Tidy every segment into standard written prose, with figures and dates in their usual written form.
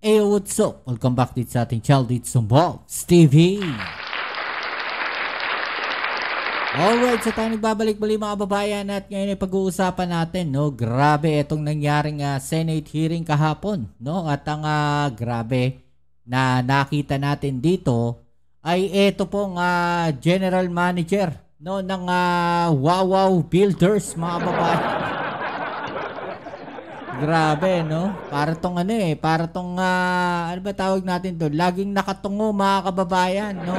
Hey, what's up? Welcome back dito sa ating channel dito sa Box TV. Alright, so tayo nagbabalik-balik mga kababayan at ngayon ay pag-uusapan natin, no? Grabe itong nangyaring Senate hearing kahapon, no? At ang grabe na nakita natin dito ay ito pong General Manager, no? Ng Wawaw Builders, mga kababayan. Grabe, no? Para tong para tong ano ba tawag natin doon? Laging nakatungo mga kababayan, no?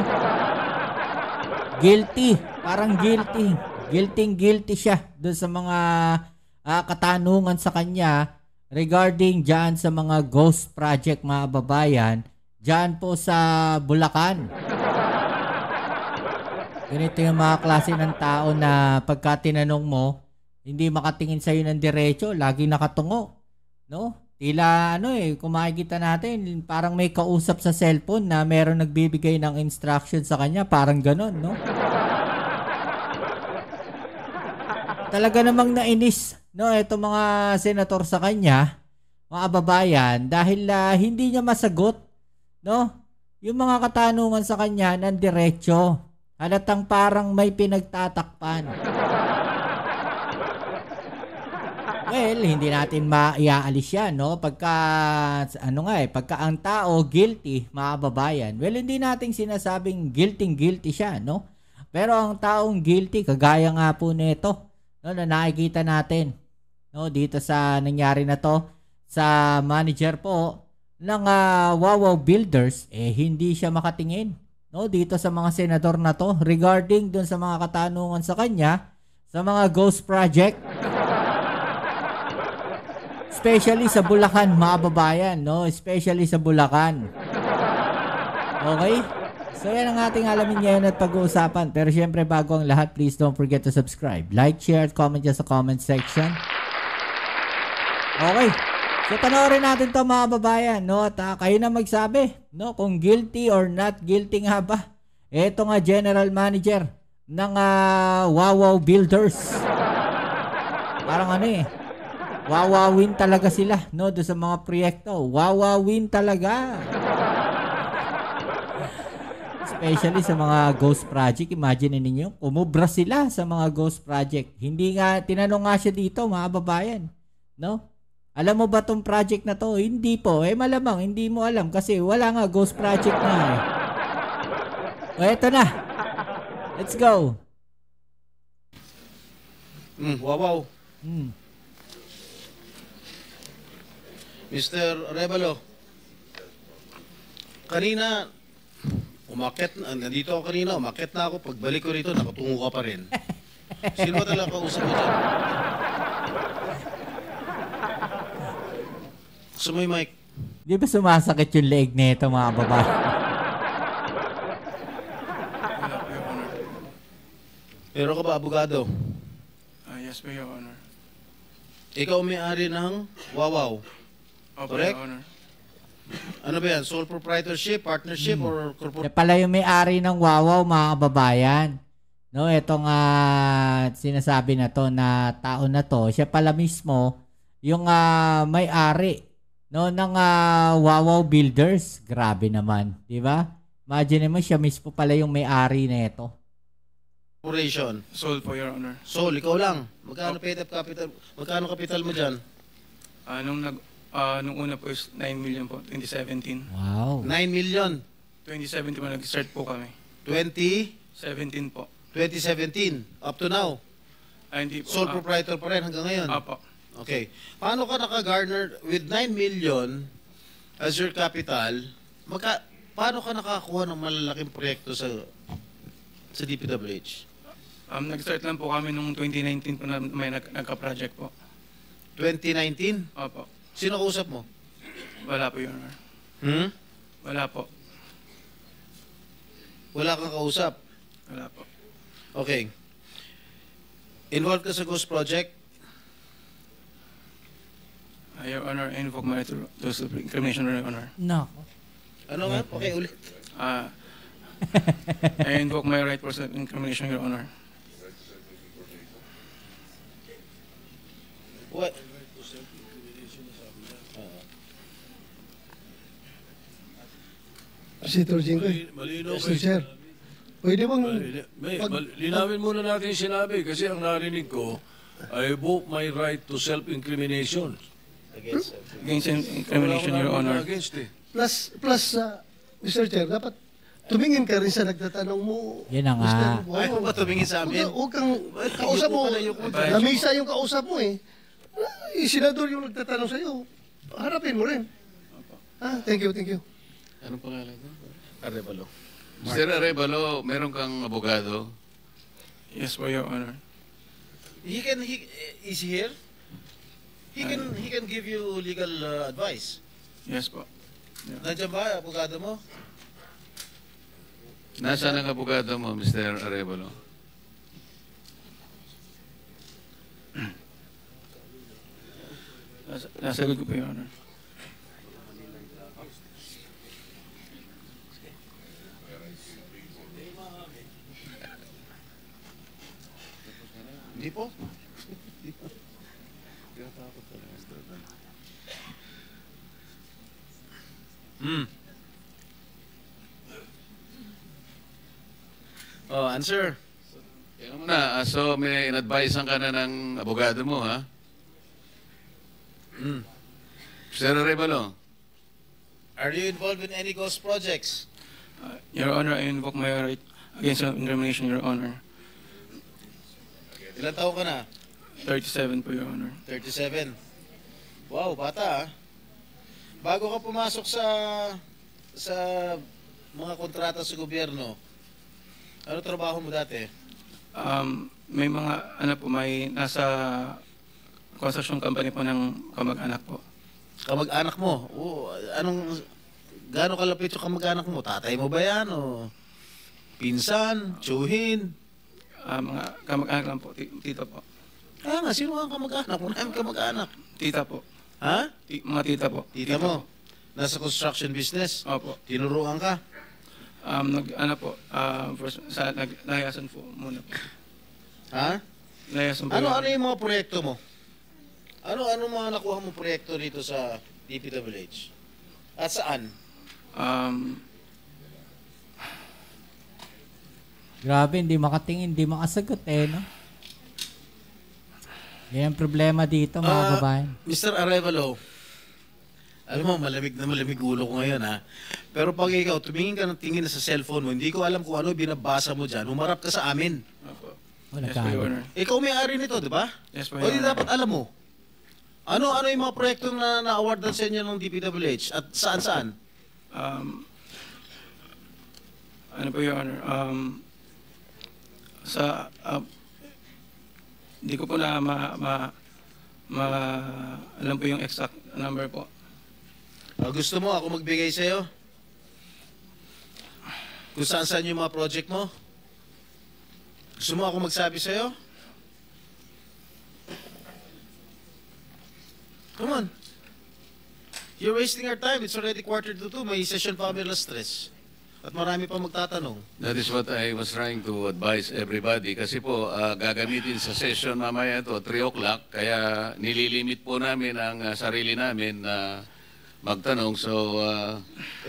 Guilty, parang guilty. Guilty siya doon sa mga katanungan sa kanya regarding diyan sa mga ghost project mga kababayan, diyan po sa Bulacan. Ganito yung mga klase ng tao na pagka tinanong mo, hindi makatingin sa iyo ng diretso, lagi nakatungo, no? Tila kung makikita natin, parang may kausap sa cellphone na meron nagbibigay ng instruction sa kanya, parang ganon, no? Talaga namang nainis, no, itong mga senator sa kanya, mga kababayan, dahil hindi niya masagot, no, yung mga katanungan sa kanya ng diretso. Halatang parang may pinagtatakpan. Well, hindi natin maiaalis yan, no? Pagka, pagka ang tao guilty, mga kababayan, well, hindi natin sinasabing guilty siya, no? Pero ang taong guilty, kagaya nga po nito, no, na nakikita natin, no, dito sa nangyari na to, sa manager po ng Wawaw Builders, hindi siya makatingin, no, dito sa mga senador na to, regarding dun sa mga katanungan sa kanya, sa mga ghost project. Especially sa Bulacan, mga babayan, no? Especially sa Bulacan. Okay? So, yan ang ating alamin ngayon at pag-uusapan. Pero syempre, bago ang lahat, please don't forget to subscribe. Like, share, at comment dyan sa comment section. Okay. So, panoorin natin to mga babayan, no? At kayo na magsabi, no? Kung guilty or not guilty nga ba? Ito nga, General Manager ng Wawaw Builders. Parang wawawin talaga sila, no, doon sa mga proyekto. Wawawin talaga. Especially sa mga ghost project. Imagine ninyo, umubra sila sa mga ghost project. Hindi nga, tinanong nga siya dito, mga babayan, no? Alam mo ba tong project na to? Hindi po. Malamang, hindi mo alam kasi wala nga ghost project na O, eto na. Let's go. Wawaw. Mr. Revalo, kanina, nandito ako kanina, umakyat na ako, pagbalik ko rito, nakatungo ka pa rin. Sino ba talaga kausap mo dyan? Gusto mo yung mic? Di ba sumasakit yung leg nito, mga babae? Pero ka ba, abogado? Yes, po, Your Honor. Ikaw may-ari ng Wawaw. Opo, Correct? Your Honor. Ano ba yan? Sole proprietorship, partnership, or corporate? Siya pala yung may-ari ng Wawaw, mga kababayan. No, itong sinasabi na to na tao na to, siya pala mismo yung may-ari, no, ng Wawaw Builders. Grabe naman, di ba? Imagine mo, siya mismo pala yung may-ari na ito. Corporation. Sold po, Your Honor. Sole, ikaw lang. Magkano paid up capital? Magkano capital mo dyan? Nung una po is 9 million po, 2017. Wow. 9 million. 2017 po, nag-start po kami. 2017 17 po. up to now. Hindi po. Sole proprietor pa rin hanggang ngayon. Apo. Okay. Paano ka naka-garner with 9 million as your capital? Paano ka nakakuha ng malalaking proyekto sa DPWH? Nag-start lang po kami nung 2019 po na may nagka-project po. 2019? Apo. Sino kausap mo? Wala po, Your Honor. Wala po. Wala kang kausap? Wala po. Okay. Involved ka sa Ghost Project? Your Honor, I invoke my right to self-incrimination, Your Honor. No. Ano nga? Okay, ulit. I invoke my right for self-incrimination, Your Honor. What? Senator Jinggoy. Malinaw Mr. Chair. Pwede bang... Linawin muna natin yung sinabi kasi ang narinig ko, I invoke my right to self-incrimination. Against Against incrimination, Your Honor. Against eh. Plus, Mr. Chair, dapat tumingin ka rin sa nagtatanong mo. Yan na nga. Mr. Ayaw mo ba tumingin sa amin? Huwag kang kausap mo. Yuko ka na, yuko ka. Lamisa yung kausap mo eh. Senador yung nagtatanong sa'yo. Harapin mo rin. Thank you, thank you. Anong pangalan mo? Arevalo. Mr. Arevalo, meron kang abogado? Yes po, Your Honor. Is he here? He can give you legal advice. Yes po. Nandiyan ba, abogado mo? Nasaan ang abogado mo, Mr. Arevalo? Nasagot ko po, Your Honor. Hindi po. Oh, answer. Tingnan mo na, so may in-advisean ka na ng abogado mo, ha? Mr. Arevalo, Are you involved in any ghost projects? Your Honor, I invoke my right against self-incrimination, Your Honor. Ilan taon ka na? 37 po, Your Honor. 37. Wow, bata ah. Bago ka pumasok sa mga kontrata sa gobyerno, ano trabaho mo dati? May mga, may nasa construction company po ng kamag-anak po. Kamag-anak mo? Gaano kalapit yung kamag-anak mo? Tatay mo ba yan? O pinsan? Tsuhin? Mga kamag-anak lang po, tita po. Kaya nga, sino ang kamag-anak? Maraming kamag-anak. Tita po. Ha? Mga tita po. Tita mo? Nasa construction business? Opo. Tinuruan ka? Naglayasan po muna po. Ha? Layasan po. Ano Your Honor. yung mga proyekto mo? Ano mga nakuha mo proyekto dito sa DPWH? At saan? Grabe, hindi makatingin, hindi makasagot no? Yan ang problema dito, mga babae. Mr. Arevalo, alam mo, malamig na malamig ulo ko ngayon ha. Pero pag ikaw, tumingin ka ng tingin na sa cellphone mo, hindi ko alam kung ano binabasa mo dyan, humarap ka sa amin. Opo. Wala Yes po, Your ka. Honor. Ikaw may-ari nito, di ba? Yes po, O Your di Honor. dapat alam mo. Ano yung mga proyektong na-awardan sa inyo ng DPWH at saan-saan? Ano po, Your Honor? Hindi ko po na alam po yung exact number po. Gusto mo ako magbigay sa'yo? Kung saan-saan yung mga project mo? Gusto mo ako magsabi sa'yo? Come on. You're wasting our time. It's already 1:45. May session pa kami alas 3. At marami pa magtatanong. that is what I was trying to advise everybody. Kasi po, gagamitin sa session mamaya to 3 o'clock, kaya nililimit po namin ang sarili namin na magtanong. So,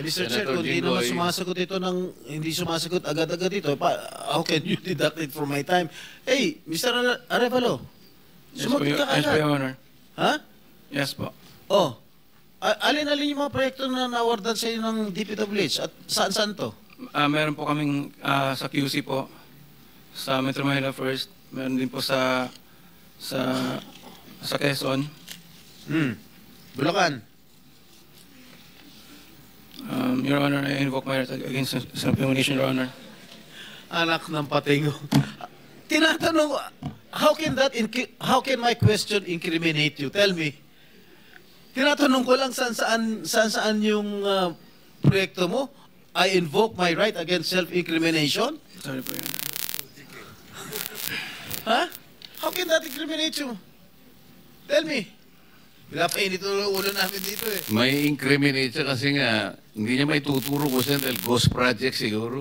Mr. Chair, Senator kung hindi naman Jinggoy, sumasagot ito hindi sumasagot agad-agad ito, how can you deduct it from my time? Hey, Mr. Arevalo, Yes po, sumagot ka Yes po, agad. Your Honor. Ha? Yes po. Oh, alin-alin yung mga proyekto na na-awardan sa inyo ng DPWH at saan-saan to? Meron po kaming sa QC po, sa Metro Manila First. Meron din po sa Quezon. Bulacan. Your Honor, I invoke my right against self-incrimination, Your Honor. Anak ng patingo. Tinatanong ko, how can my question incriminate you? Tell me. Tinatanong ko lang saan yung proyekto mo. I invoke my right against self-incrimination? Sorry po, Your Honor. Ha? How can that incriminate you? Tell me. Pinapainit ang ulo namin dito eh. may incriminate siya kasi nga, hindi niya may tuturo ko siya dahil ghost project siguro.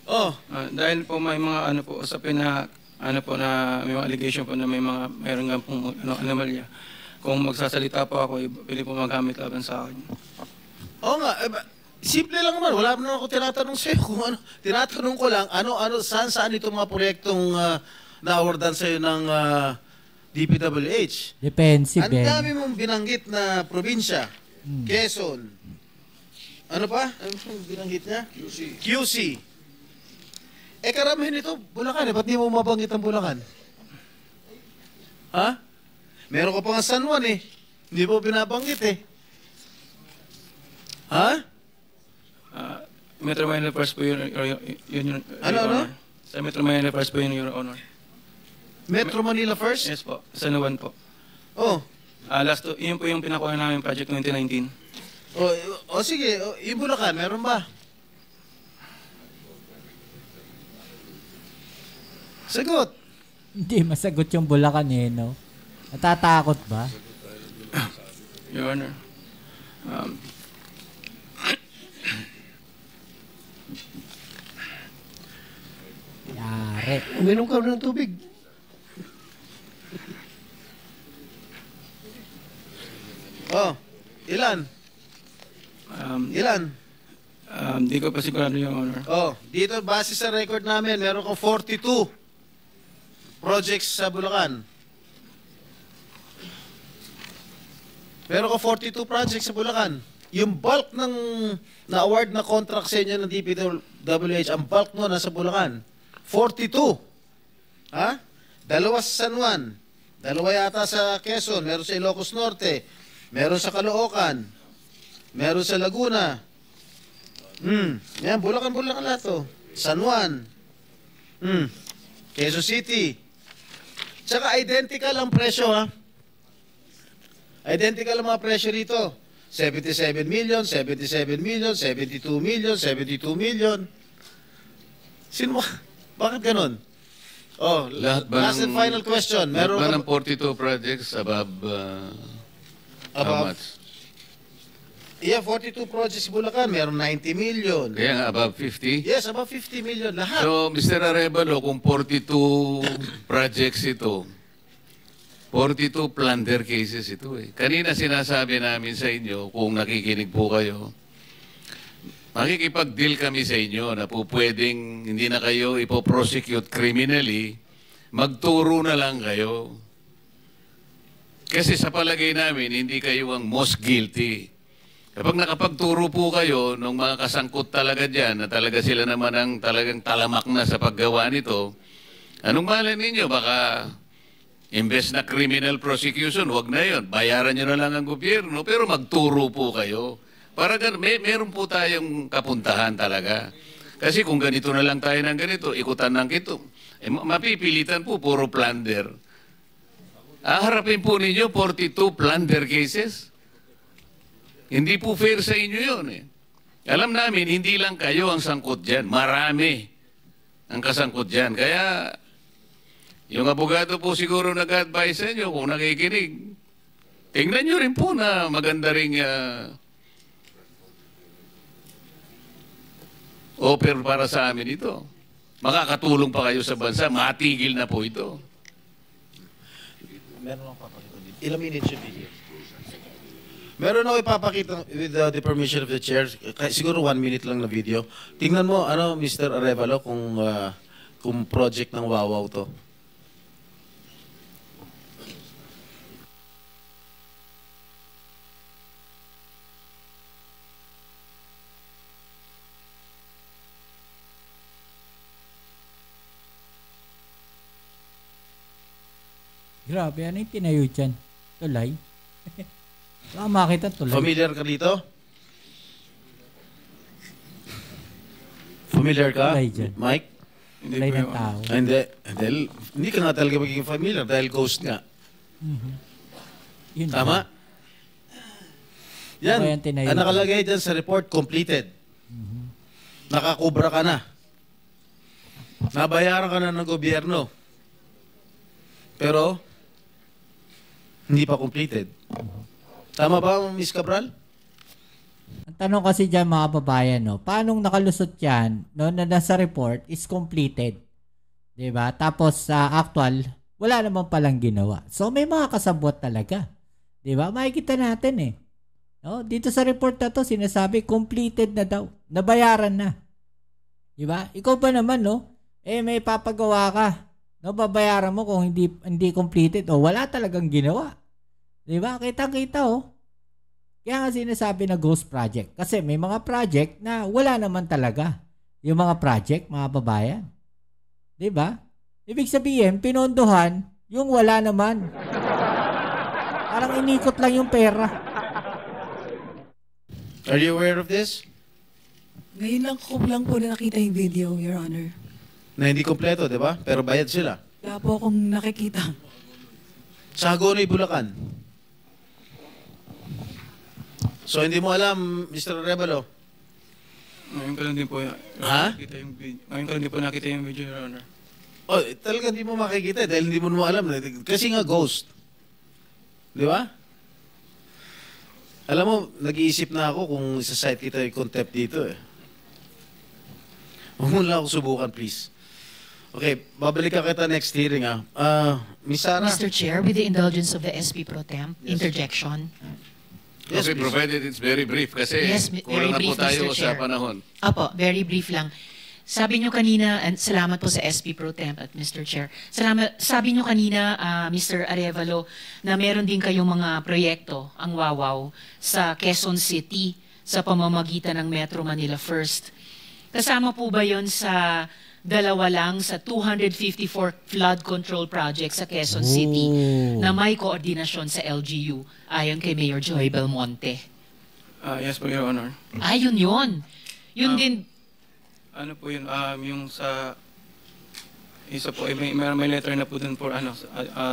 Oh, Dahil po may mga usapin na na may mga allegation po na mayroon nga pong anomalya. Kung magsasalita po ako, pwede po magamit laban sa akin. oo nga. Simple lang naman. Wala naman ako tinatanong sa'yo kung ano. Tinatanong ko lang, saan itong mga proyektong na-awardan sa'yo ng DPWH. Defensive, Ang dami mong binanggit na probinsya. Quezon. Ano pa? Ano pong binanggit niya? QC. Karamihan ito, Bulacan. Ba't di mo mabanggit ang Bulacan? Ha? Meron ka pa nga San Juan Hindi mo binabanggit Ha? Metro Manila First po yun, Your Ano? Honor. Sa Metro Manila First po yun, Your Honor. Metro Manila First? Yes po, San Juan po. Oh. Yun po yung pinakuha namin project 2019. Sige. Yung Bulacan, meron ba? Sagot. Hindi masagot yung Bulacan no? Natatakot ba? Your Honor. Yari. Uminom ka ng tubig. Ilan? Ilan? Di ko pa sigurado, Your Honor. Dito base sa record namin, meron kang 42 projects sa Bulacan. Meron kang 42 projects sa Bulacan. Yung bulk ng na-award na contract sa inyo ng DPWH, ang bulk mo nasa Bulacan. 42. Ha? 2 sa San Juan. 2 yata sa Quezon. Meron sa Ilocos Norte. Meron sa Caloocan. Meron sa Laguna. Yan, Bulacan lahat to. San Juan. Quezon City. Tsaka identical ang presyo, ha? Identical ang mga presyo rito. 77 million, 77 million, 72 million, 72 million. Sino ba? Bakit ganun? Lahat ba last and final question. Meron Meron ba ng 42 projects above how much? Yeah, 42 projects sa Bulacan. Meron 90 million. Kaya nga, above 50? Yes, above 50 million. Lahat. So, Mr. Arevalo, kung 42 projects ito, 42 plunder cases ito Kanina sinasabi namin sa inyo, kung nakikinig po kayo, makikipag-deal kami sa inyo na po pwedeng hindi na kayo ipoprosecute criminally, magturo na lang kayo. Kasi sa palagay namin, hindi kayo ang most guilty. Kapag nakapagturo po kayo ng mga kasangkot talaga dyan, na talaga sila naman ang talagang talamak na sa paggawa nito, anong malay ninyo? Baka imbes na criminal prosecution, wag na yon. Bayaran nyo na lang ang gobyerno, pero magturo po kayo. Para meron po tayong kapuntahan talaga. Kasi kung ganito na lang tayo ng ganito, ikutan ng kito, mapipilitan po, puro plunder. Harapin po ninyo 42 plunder cases. Hindi po fair sa inyo yun Alam namin, hindi lang kayo ang sangkot dyan. Marami ang kasangkot dyan. Kaya, yung abogado po siguro nag-advise sa inyo kung nakikinig. Tingnan nyo rin po na maganda ring offer para sa amin ito. Makakatulong pa kayo sa bansa. Matigil na po ito. Meron ako papakita dito. Ilang minutes yung video? Meron ako ipapakita with the permission of the chair. Siguro 1 minute lang na video. Tingnan mo, Mr. Arevalo, kung project ng Wawaw to. Grabe, ano yung tinayo dyan? Tulay? Baka makita tulay. Familiar ka dito? Familiar ka, Tulay dyan. Mike? Tulay ng tao. Hindi ka nga talaga magiging familiar dahil ghost nga. Yun Tama? ba? Yan, Ano ba yan tinayo? ang nakalagay dyan sa report, completed. Nakakubra ka na. Nabayaran ka na ng gobyerno. Pero, hindi pa completed. Tama ba, Ms. Cabral? Ang tanong kasi dyan mga babayan, paano nakalusot yan na nasa report is completed? Diba? Tapos sa actual, wala naman palang ginawa. So may mga kasabwat talaga. Diba? Makikita natin No, dito sa report na to, sinasabi completed na daw. Nabayaran na. 'Di ba? Ikaw ba naman, no? May papagawa ka. No, babayaran mo kung hindi completed o wala talagang ginawa. 'Di ba? Kita-kita, oh. Kaya nga sinasabi na ghost project. Kasi may mga project na wala naman talaga. Yung mga project, mga babayan. 'Di ba? Ibig sabihin, pinondohan yung wala naman. Parang inikot lang yung pera. Are you aware of this? Ngayon lang po na nakita yung video, Your Honor. Na hindi kompleto, di ba? Pero bayad sila. Wala po akong nakikita. Sa Hagonoy, Bulacan. So, hindi mo alam, Mr. Arevalo? Ngayon ko lang din po nakita yung video. Ngayon ko lang din po nakita yung video, Your Honor. Oh, talaga hindi mo makikita dahil hindi mo alam. Kasi nga ghost. Di ba? Alam mo, nag-iisip na ako kung isa-site kita yung contempt dito eh. Huwag mo lang ako subukan, please. Okay, babalik ka kita next hearing Miss Sarah? Mr. Chair, with the indulgence of the SP Pro Temp, interjection. Yes, Okay, please. provided it's very brief kasi Yes, very kulang na po brief, tayo Mr. sa Chair. panahon. Apo, very brief lang. Sabi nyo kanina, and salamat po sa SP Pro Temp at Mr. Chair. Sabi nyo kanina, Mr. Arevalo, na meron din kayong mga proyekto, ang Wawaw, sa Quezon City sa pamamagitan ng Metro Manila First. Kasama po ba yon sa dalawa lang sa 254 flood control project sa Quezon City na may koordinasyon sa LGU ayon kay Mayor Joy Belmonte? Yes po, Your Honor. Ayun yun. Yun din. Ano po yun, yung sa isa po, may letter na po dun for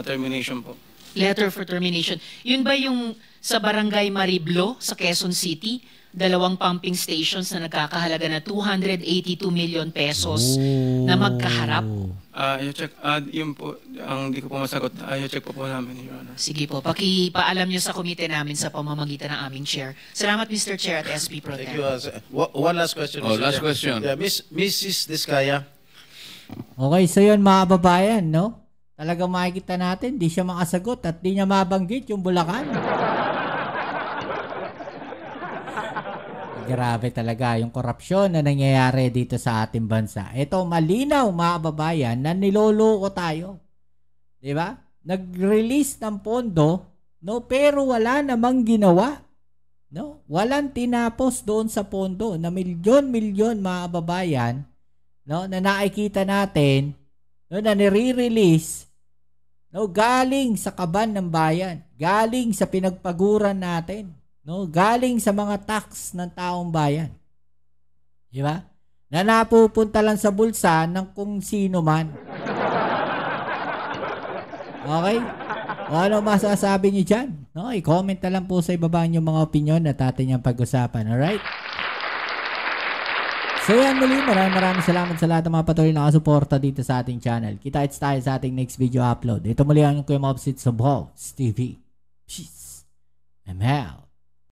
termination po. Letter for termination. Yun ba yung sa Barangay Mariblo sa Quezon City? 2 pumping stations na nagkakahalaga na 282 million pesos na magkaharap? I-check, yun po, ang di ko po masagot, i-check po namin, Your Honor. Sige po, pakipaalam nyo sa komite namin sa pamamagitan ng aming chair. Salamat, Mr. Chair at SP Pro Thank Tem. you. One last question. Oh, Mr. last Chair. question. Yeah, Mrs. Diskaya. Okay, so yun mga babayan, no? Talagang makikita natin, di siya makasagot at di niya mabanggit yung Bulacan. Grabe talaga yung korupsyon na nangyayari dito sa ating bansa. Ito, malinaw mga babayan na niloloko tayo. Di ba? Nag-release ng pondo, no? Pero wala namang ginawa. No? Walang tinapos doon sa pondo na milyon-milyon mga babayan, no? Na nakikita natin, no? Na nire-release, no? Galing sa kaban ng bayan, galing sa pinagpaguran natin, no? Galing sa mga tax ng taong bayan. Di ba? Na napupunta lang sa bulsa ng kung sino man. Okay? O ano masasabi niyo dyan? No? I-comment na lang po sa ibaba yung mga opinion at atin yung pag-usapan. Alright? So yan muli, maraming salamat sa lahat ng mga patuloy na nakasuporta dito sa ating channel. Kita-kits tayo sa ating next video upload. Ito muli ang Kuya Mobsit sa Balls TV. Peace. ML.